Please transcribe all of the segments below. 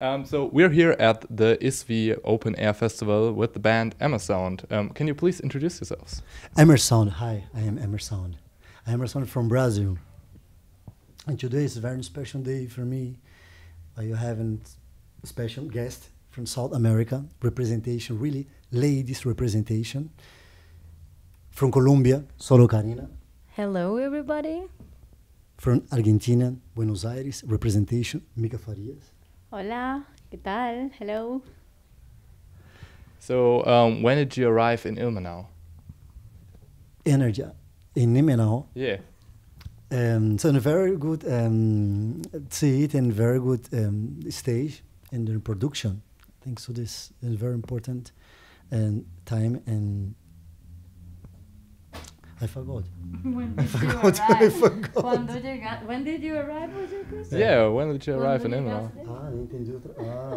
So we're here at the ISWI Open Air Festival with the band Emersound. Can you please introduce yourselves? Emersound, hi, I am Emersound. I am Emersound from Brazil. And today is a very special day for me. You have a special guest from South America, representation, really ladies representation. From Colombia, Solo Karina. Hello, everybody. From Argentina, Buenos Aires, representation, Mica Farias. Hola, ¿qué tal? Hello. So when did you arrive in Ilmenau? Energy in Ilmenau. Yeah. So in a very good seat and very good stage in the production. I think so. This is very important time, and I forgot. When did you arrive? Was your question? Yeah, when did you arrive in Ilmenau?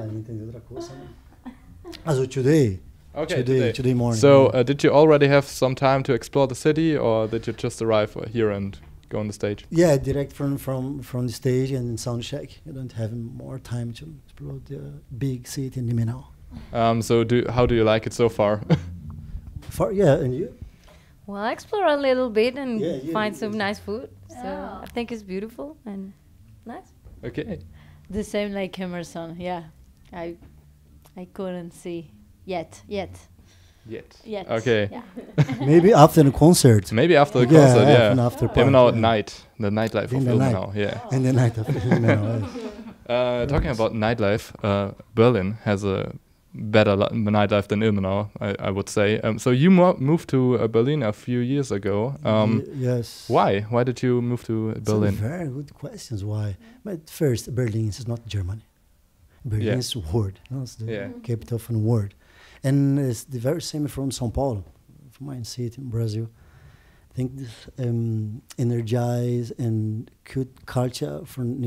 Entendi outra coisa. So today. Okay, today morning. So did you already have some time to explore the city, or did you just arrive here and go on the stage? Yeah, direct from the stage and sound check. You don't have more time to explore the big city in Ilmenau. So how do you like it so far? And you? Well, I explore a little bit and find some nice food. So Yeah. I think it's beautiful and nice. Okay. The same like Emerson. Yeah, I couldn't see yet. Okay. Yeah. Maybe after the concert. Maybe after the concert, yeah. After Ilmenau at yeah. night, the nightlife In of the night. Ilmenau, yeah. And the night of Ilmenau. Talking about nightlife, Berlin has a better nightlife than Ilmenau, I would say. So you moved to Berlin a few years ago. Yes. Why? Why did you move to Berlin? Very good questions. Why? But first, Berlin is not Germany. Berlin is world. It's the capital of the world. And it's the very same from São Paulo, from my city in Brazil. I think this energize and good culture from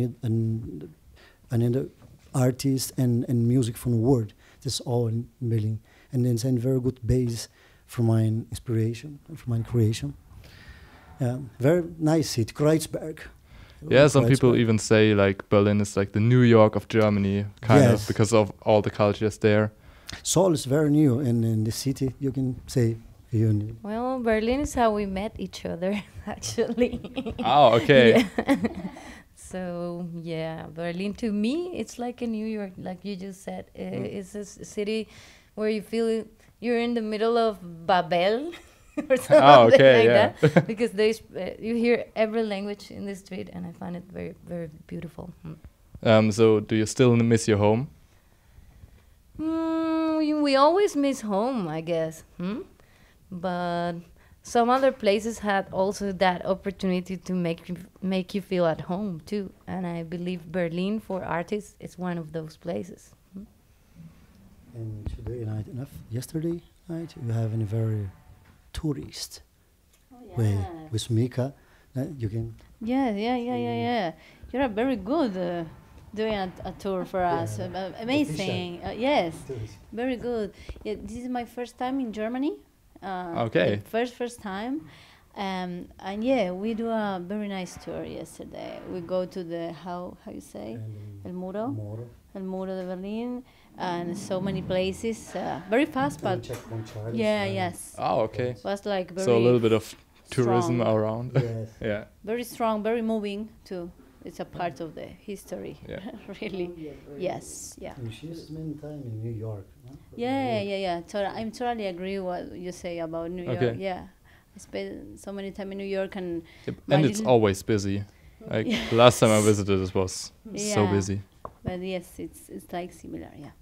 another artists and music from the world. This all in Berlin. And then it's a very good base for my inspiration, for my creation. Very nice city, Kreuzberg. Yeah, some people even say like Berlin is like the New York of Germany, kind of, because of all the cultures there. Seoul is very new, and in the city, you can say union. Well, Berlin is how we met each other, actually. Oh, okay. Yeah. So, yeah, Berlin to me, it's like a New York, like you just said. It's a city where you feel you're in the middle of Babel or something like that. Because you hear every language in the street, and I find it very, very beautiful. So do you still miss your home? We always miss home, I guess. But some other places had also that opportunity to make you feel at home too, and I believe Berlin for artists is one of those places. And today night, yesterday night, you have a very tourist way with Mika. You can. Yeah. You're very good doing a tour for us. Amazing. Yes, very good. Yeah, this is my first time in Germany. Okay. First time. And yeah, we do a very nice tour yesterday. We go to the, how you say? El Muro de Berlin. And so many places. Very fast, but yes. Oh, okay. Was like very so a little bit of tourism strong. around. Yes. Yeah. Very strong, very moving too. It's a part of the history. Yeah. Really. Yes. Yeah. And she spent time in New York. Huh? Yeah. I'm totally agree what you say about New York. Okay. Yeah. I spent so many time in New York and it's always busy. Like the last time I visited, it was so busy. But yes, it's like similar. Yeah.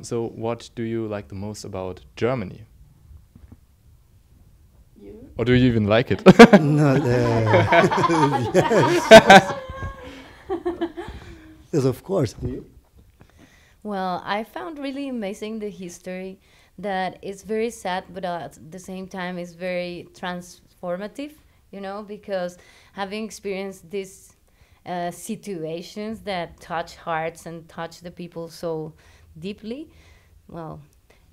So what do you like the most about Germany? You? Or do you even like it? No, yes, of course. You? Well, I found really amazing the history that is very sad, but at the same time is very transformative, because having experienced these situations that touch hearts and touch the people so deeply, well,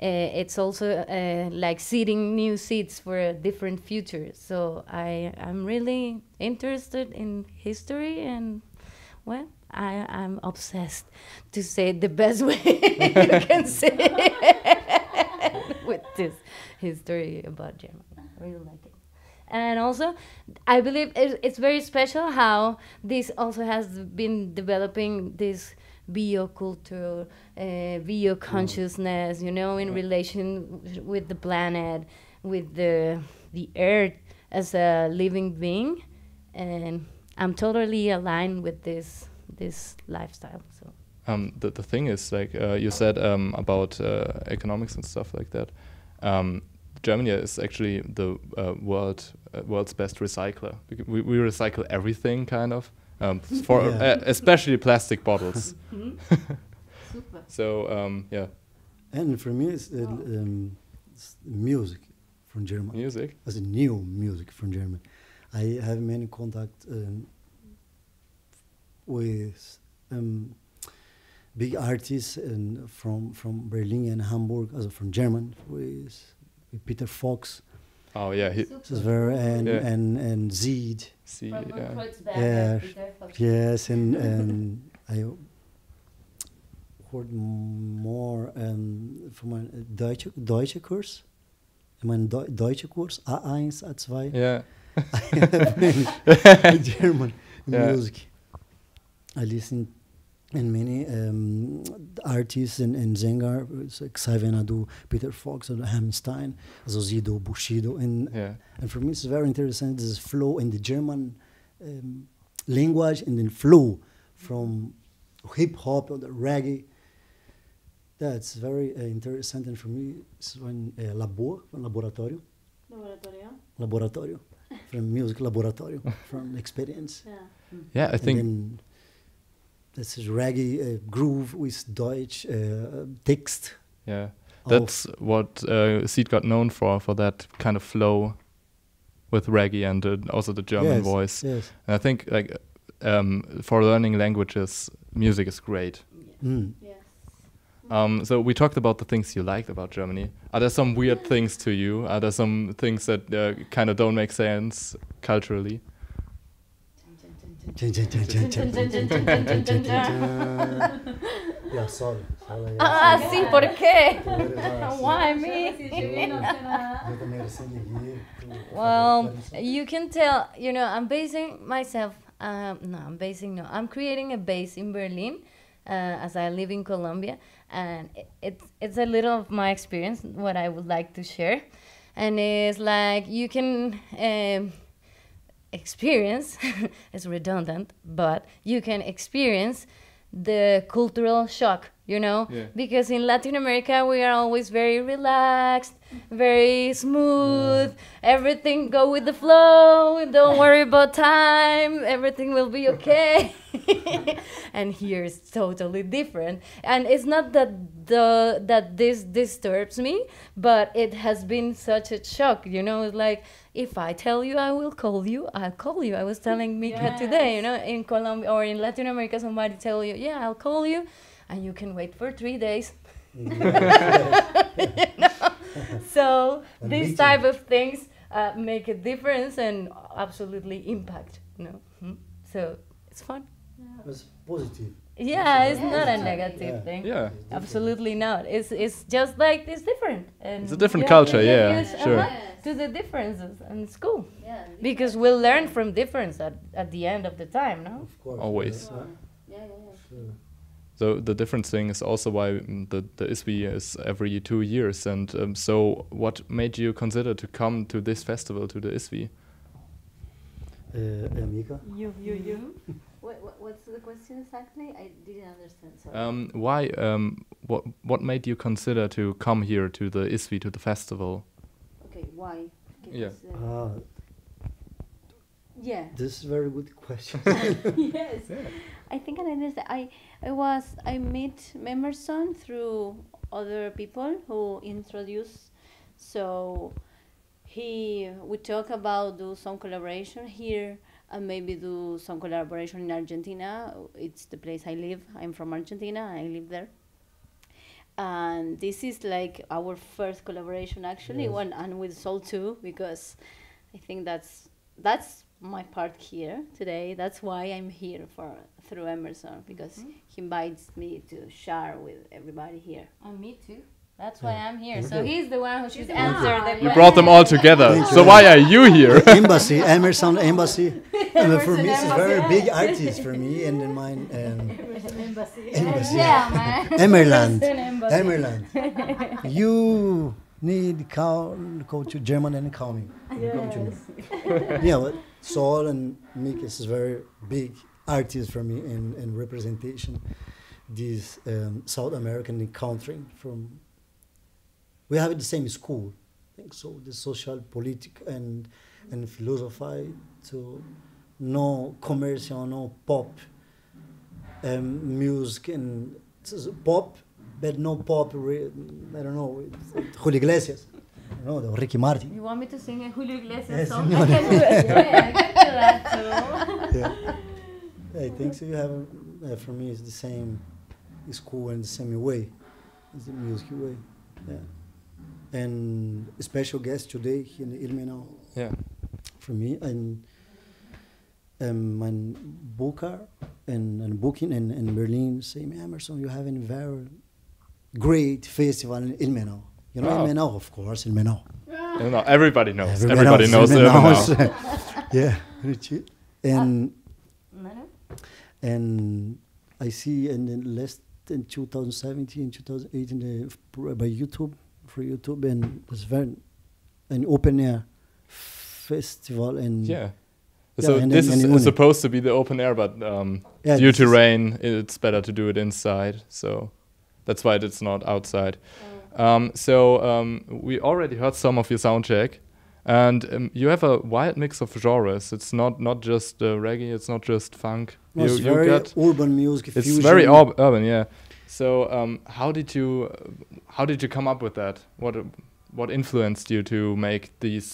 it's also like seeding new seeds for a different future. So I'm really interested in history, and well, I'm obsessed to say it the best way you can say it with this history about Germany. I really like it. And also, I believe it's very special how this also has been developing this bioculture, bio-consciousness, you know, in relation with the planet, with the earth as a living being. And I'm totally aligned with this lifestyle. So the thing is, like you said about economics and stuff like that. Germany is actually the world's best recycler. We recycle everything, kind of, for especially plastic bottles. super. So yeah. And for me, it's music from Germany. Music? As a new music from Germany. I have many contact with big artists from Berlin and Hamburg, also from German, with Peter Fox. Oh yeah, and Zed. Yes, and I heard more from my Deutsche Kurs. Mein Deutsche Kurs, A1, A2. Yeah. I have many German music. I listen and many artists and Sänger, like Xavier, Peter Fox, and Hammerstein, also Sido, Bushido, and for me it's very interesting this flow in the German language and then flow from hip hop or the reggae. That's very interesting, and for me it's one laboratorio, from music laboratorio, from experience. Yeah, I think. This is reggae groove with Deutsch text. Yeah, that's what Seed got known for that kind of flow with reggae and also the German voice. Yes. And I think like for learning languages, music is great. Mm. So we talked about the things you liked about Germany. Are there some weird things to you? Are there some things that kind of don't make sense culturally? Yeah, sorry. Sí, ¿por qué? Why me? Well, you can tell, you know, I'm creating a base in Berlin as I live in Colombia, and it's a little of my experience, what I would like to share. And it's like you can experience, it's redundant, but you can experience the cultural shock, you know, because in Latin America we are always very relaxed, very smooth, everything go with the flow, don't worry about time, everything will be okay. And here it's totally different, and it's not that this disturbs me, but it has been such a shock, you know. It's like, if I tell you I will call you, I'll call you. I was telling Mika today, you know, in Colombia or in Latin America, somebody tell you, yeah, I'll call you, and you can wait for 3 days. You know? So these type of things make a difference and absolutely impact, you know. So it's fun. It's positive. Yeah, it's not a negative thing. Yeah, absolutely not. It's just like it's different. And it's a different culture. Yeah, sure. To the differences, and it's cool. Yeah, because we'll learn from difference at the end of the time, no? Of course. Always. Yeah. Sure. So the difference thing is also why the ISWI is every 2 years. And so what made you consider to come to this festival, to the ISWI? Mika? You. What's the question exactly? I didn't understand. Sorry. Why? What made you consider to come here to the ISWI, to the festival? Okay, why? Because, yeah. This is a very good question. Yes. Yeah. I think I understand. I met Emersound through other people who introduced. So we talk about do some collaboration here and maybe do some collaboration in Argentina. It's the place I live. I'm from Argentina. I live there. And this is like our first collaboration actually, and with Soul too, because I think that's my part here today. That's why I'm here through Emerson, because he invites me to share with everybody here. And me too. That's why I'm here. So he's the one who should answer the question. You brought them all together. So why are you here? Embassy, Emersound Embassy. For me, it's a very big artist for me, and in mine. Embassy. Yeah, man. Emerland. You need go to German and call me. Come to me. Yeah, but Saul and Mick is very big artists for me in representation. This South American country from. We have the same school, I think so. The social, political, and philosophy. So no commercial, no pop music, and pop, but no pop. I don't know. Julio Iglesias, no, the Ricky Martin. You want me to sing a Julio Iglesias song? I can do it. Yeah, I can do that too. Yeah. I think so. You have for me it's the same school and the same way. It's the music way. Yeah. And a special guest today here in Ilmenau. Yeah. For me and my booker and booking in Berlin say, Emerson, you have a very great festival in Ilmenau. You know Ilmenau, of course, Ilmenau. No, everybody knows. Everybody knows Ilmenau. Yeah, and I see in the last in 2017, 2018 by YouTube. For YouTube, and it was an open air festival, and so this is supposed to be the open air, but due to rain, it's better to do it inside. So that's why it's not outside. We already heard some of your sound check, and you have a wide mix of genres. It's not just reggae. It's not just funk. No, it's very urban music. It's fusion. Very urban, yeah. So how did you come up with that? What influenced you to make these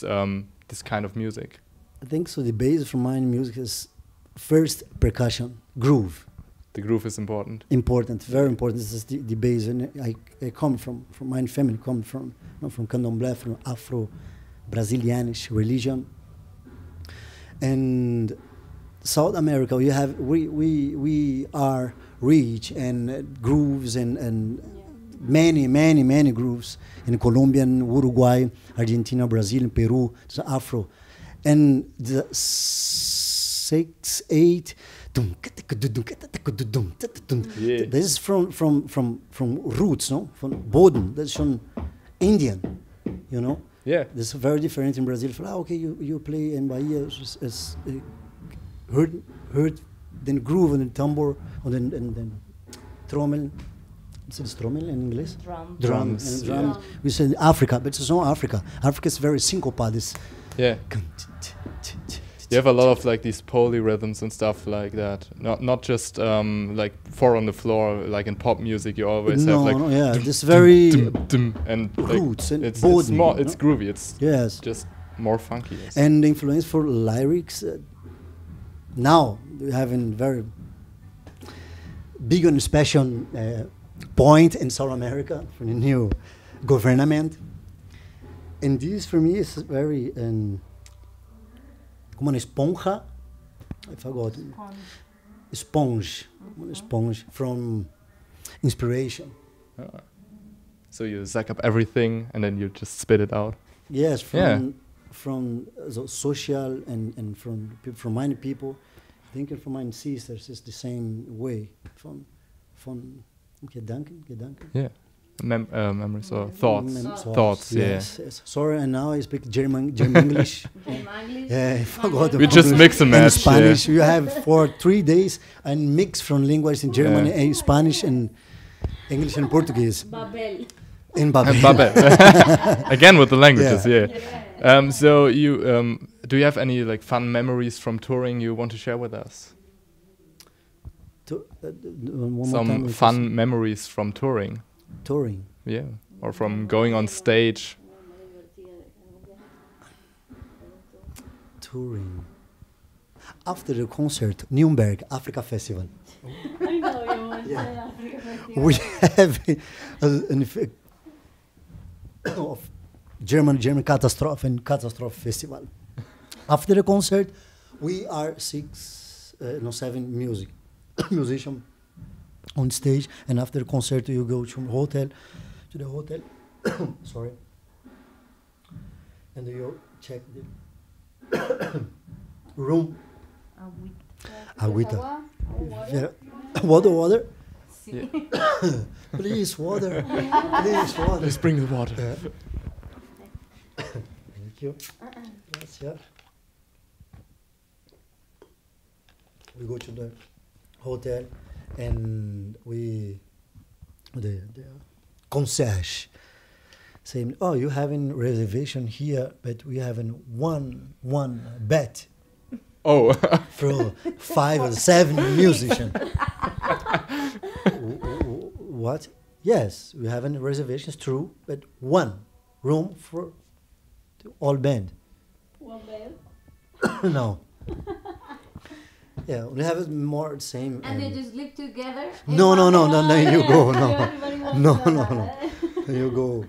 this kind of music? I think so. The base for my music is first percussion, groove. The groove is important. Important, very important. This is the base, and I come from my family come from Candomblé, from Afro-Brazilianish religion, and South America. We are rich and grooves and many grooves in Colombia, Uruguay, Argentina, Brazil, Peru, Afro, and the 6/8. This is from roots, no, from Boden. That's from Indian, you know. Yeah, this is very different in Brazil. Okay, you play in Bahia as heard. Then groove and then tambour and then trommel. What's it, trommel in English? Drums. Yeah. We say Africa, but it's not Africa. Africa is very syncopated. Yeah. You have a lot of like these polyrhythms and stuff like that. Not just like 4 on the floor like in pop music. You always have like this very and roots like and it's body, more it's groovy. It's just more funky. Yes. And the influence for lyrics. Now we have a very big and special point in South America for the new government, and this for me is very como uma esponja. I forgot. Sponge. Mm-hmm. A sponge from inspiration. So you suck up everything and then you just spit it out. Yes, from the social and from many people. I think from my sisters is the same way. From Gedanken. Yeah. Memories or thoughts. Yes. Sorry, and now I speak German English. Yeah, I forgot. We just mix and match. Spanish. You have for 3 days and mix from languages in German, and Spanish, and English and Portuguese. Babel. In Babel. Again with the languages. So you do you have any like fun memories from touring you want to share with us? Some fun memories from touring. Yeah, or from going on stage. Touring. After the concert, Nuremberg Africa Festival. I know you want to say Africa Festival. We have an effect of German Catastrophe Festival. After the concert, We are 7 musicians on stage, and after the concert you go to the hotel, sorry, and you check the room. Agüita. Water. Yeah. Please, water. Please, water. Let's bring the water. Thank you. Gracias. We go to the hotel, and the concierge saying, "Oh, you having reservation here, but we having one bet Oh. for 5 or 7 musicians." What? Yes, we have any reservations, true, but 1 room for the all band. 1 bed. No. Yeah, we have it more the same. And they just live together? No, you go, no. Everybody wants No, to know no. that. You go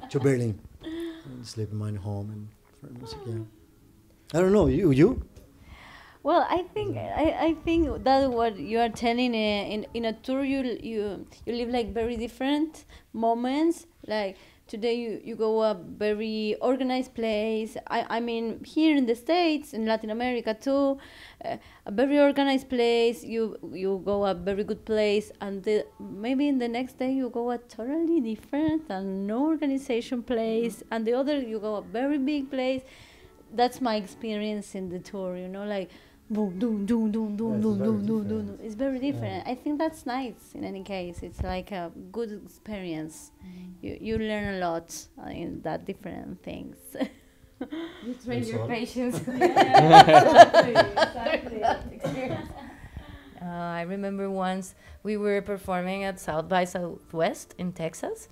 to Berlin and sleep in my home and for music, yeah. I don't know, you? Well, I think that what you are telling in a tour, you live like very different moments. Like today you go a very organized place. I mean here in the States, in Latin America too, a very organized place. You go a very good place, and maybe in the next day you go a totally different and no organization place, and the other you go a very big place. That's my experience in the tour. Like. Boom, doom, doom, doom, doom, doom, doom, doom, doom. It's very different. I think that's nice. In any case, it's like a good experience. You learn a lot in that different things. You train your patience. Exactly. I remember once we were performing at South by Southwest in Texas,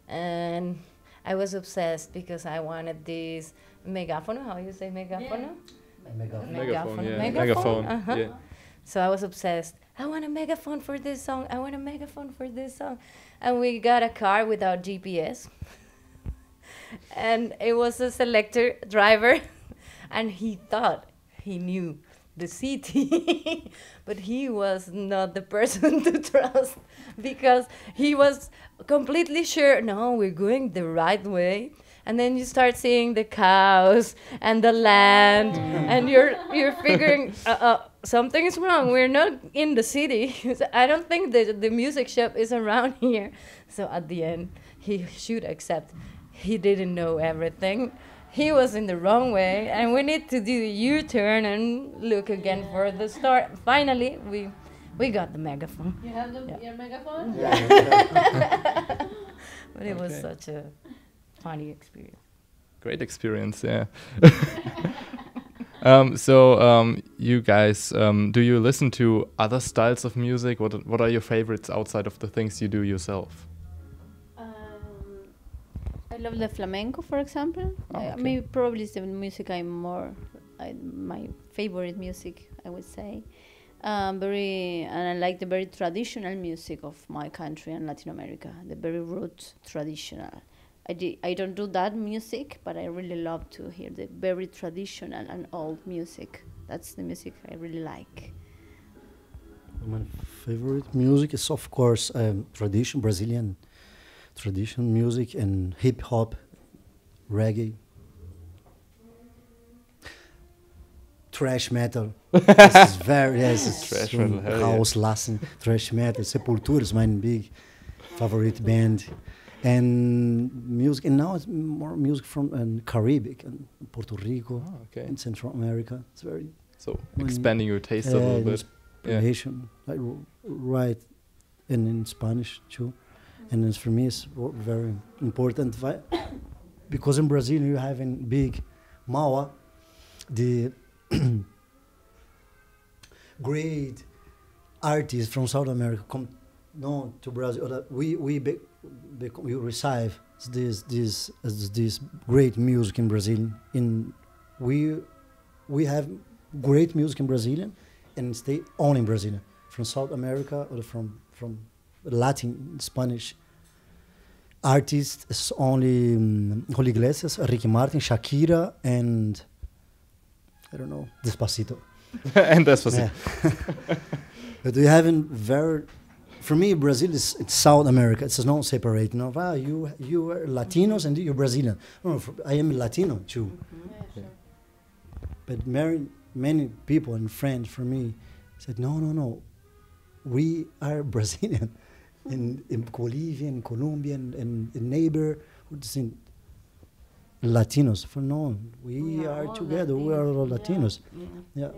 and I was obsessed because I wanted this megaphone. How you say megaphone? Megaphone, yeah. Megaphone. Megaphone, yeah. So I was obsessed. I want a megaphone for this song. I want a megaphone for this song. And we got a car without GPS. And it was a selector driver. And he thought he knew the city. But he was not the person to trust. Because he was completely sure, no, we're going the right way. And then you start seeing the cows and the land, and you're figuring something is wrong. We're not in the city. I don't think the music shop is around here. So at the end, he should accept he didn't know everything. He was in the wrong way, and we need to do a U-turn and look again for the start. Finally, we got the megaphone. You have your megaphone? Yeah. But it was such a funny experience. Great experience, yeah. You guys, do you listen to other styles of music? What are your favorites outside of the things you do yourself? I love the flamenco, for example. Oh, okay. Maybe probably it's the music my favorite music, I would say. And I like the very traditional music of my country and Latin America, the very root traditional. I don't do that music, but I really love to hear the very traditional and old music. That's the music I really like. My favorite music is, of course, Brazilian tradition music and hip hop, reggae, thrash metal. This is very Thrash metal, hell yeah. house, Latin, thrash metal. Sepultura is my big favorite band. And music, and now it's more music from Caribbean and Puerto Rico and Central America. It's very expanding your taste a little bit. Inspiration, like write in Spanish too, and it's, for me it's very important because in Brazil you have in big Mauá the great artists from South America come to Brazil. We receive this great music in Brazil. We have great music in Brazilian and stay only in Brazilian. From South America or from Latin, Spanish artists, it's only Julio Iglesias, Ricky Martin, Shakira, and I don't know, Despacito. And Despacito. Yeah. But we haven't very. For me, Brazil is it's South America. It's not separate. You know, you are Latinos and you're Brazilian. No, I am Latino too. Yeah, sure. But many people and friends for me said, no, we are Brazilian. in Bolivia, in Colombia, and neighborhoods in Latinos. For no, we are together. We are all Latinos. Yeah.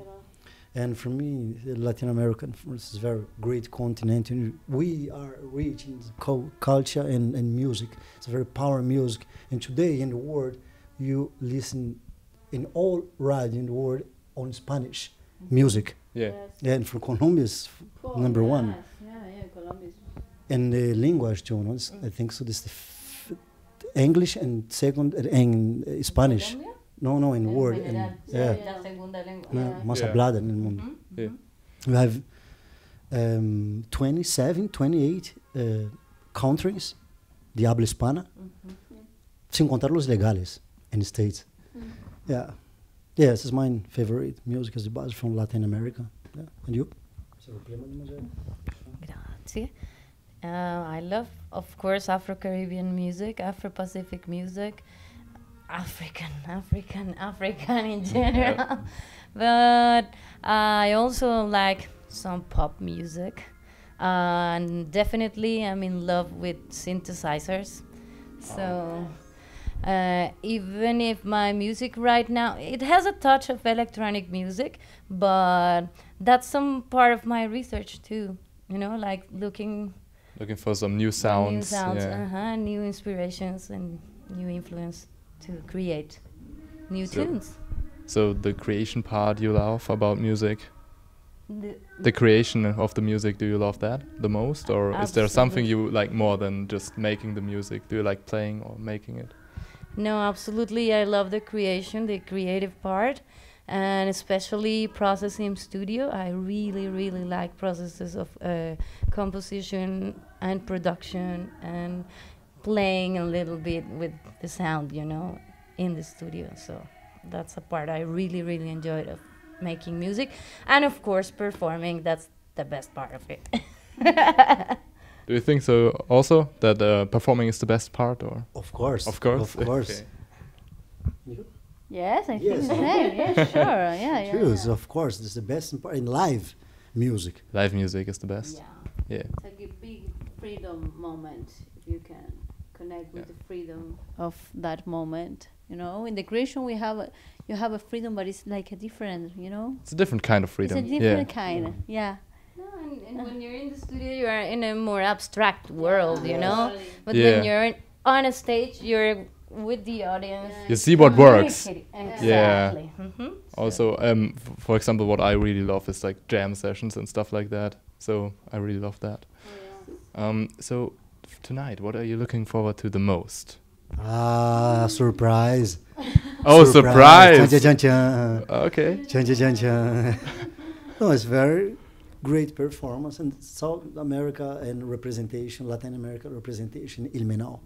And for me, Latin American is a very great continent, and we are rich in culture and music. It's a very powerful music. And today in the world, you listen in all radio in the world on Spanish music. Yeah. Yeah, and for Colombia is number one. Yeah, Colombia is. And the language too, no? I think so. This is the English and second and Spanish. Colombia? No, in word. And, yeah. La segunda lengua. Más hablada en el mundo. Yeah. We have 27, 28 countries de habla hispana, sin contar los legales in the States. Yeah. Yeah, this is my favorite music is the buzz from Latin America. Yeah. And you? Grazie. I love, of course, Afro-Caribbean music, Afro-Pacific music, African in general. But I also like some pop music. And definitely I'm in love with synthesizers. So even if my music right now, it has a touch of electronic music, but that's some part of my research too. You know, like looking for some new sounds. New inspirations and new influence to create new tunes. So the creation part you love about music? The creation of the music, do you love that the most? Or is there something you like more than just making the music? Do you like playing or making it? No, absolutely. I love the creation, the creative part, and especially processing in studio. I really, really like processes of composition and production and playing a little bit with the sound, you know, in the studio. So that's a part I really, really enjoyed of making music. And of course, performing, that's the best part of it. Do you think so also, that performing is the best part? Or Of course. Of course. Of course. Okay. Yes, I think the same. Yeah, sure. Yeah. Yes, of course. This is the best part in live music. Live music is the best. Yeah. Yeah. It's like a big freedom moment if you can connect with the freedom of that moment. You know, in the creation you have a freedom, but it's like a different, you know. It's a different kind of freedom. It's a different kind. Yeah. No, and when you're in the studio, you are in a more abstract world, you know. But Yeah. when you're on a stage, you're with the audience. You see what works. Exactly. Yeah. Also, for example, what I really love is like jam sessions and stuff like that. So I really love that. So tonight, what are you looking forward to the most? Surprise. Oh, surprise! Chan, chan, chan. Okay. Chan, chan, chan, chan. No, it's very great performance in South America and representation, Latin America representation, Ilmenau,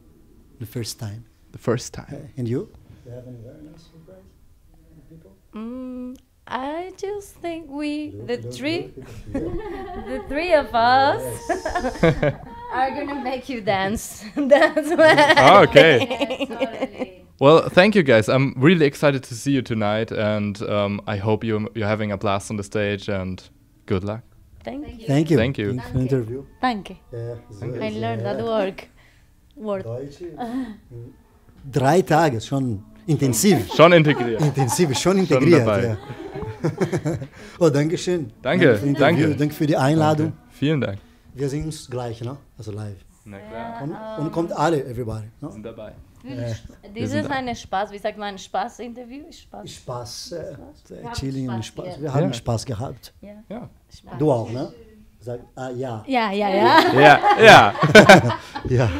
the first time. The first time. And you? Do you have any very nice surprise? People? I just think the three of us are gonna make you dance. That's what I think. Well, thank you guys. I'm really excited to see you tonight, and I hope you're having a blast on the stage. And good luck. Thank you. Thank you. Thank you. Thank you for the interview. Thank you. I learned that word. Deutsch. 3 Tage, schon intensiv. Schon integriert. Intensiv, schon integriert. dabei. Ja. Oh, danke schön. Danke, danke. Danke für die Einladung. Danke. Vielen Dank. Wir sehen uns gleich, ne? Also live. Na klar. Und kommt alle, everybody. Wir Ne? sind dabei. Das ist ein Spaß, wie sagt man, Spaß-Interview? Spaß, chilling und Spaß. Wir haben Spaß gehabt. Ja. Du auch, ne? Sag, ja. Ja. Ja. Ja.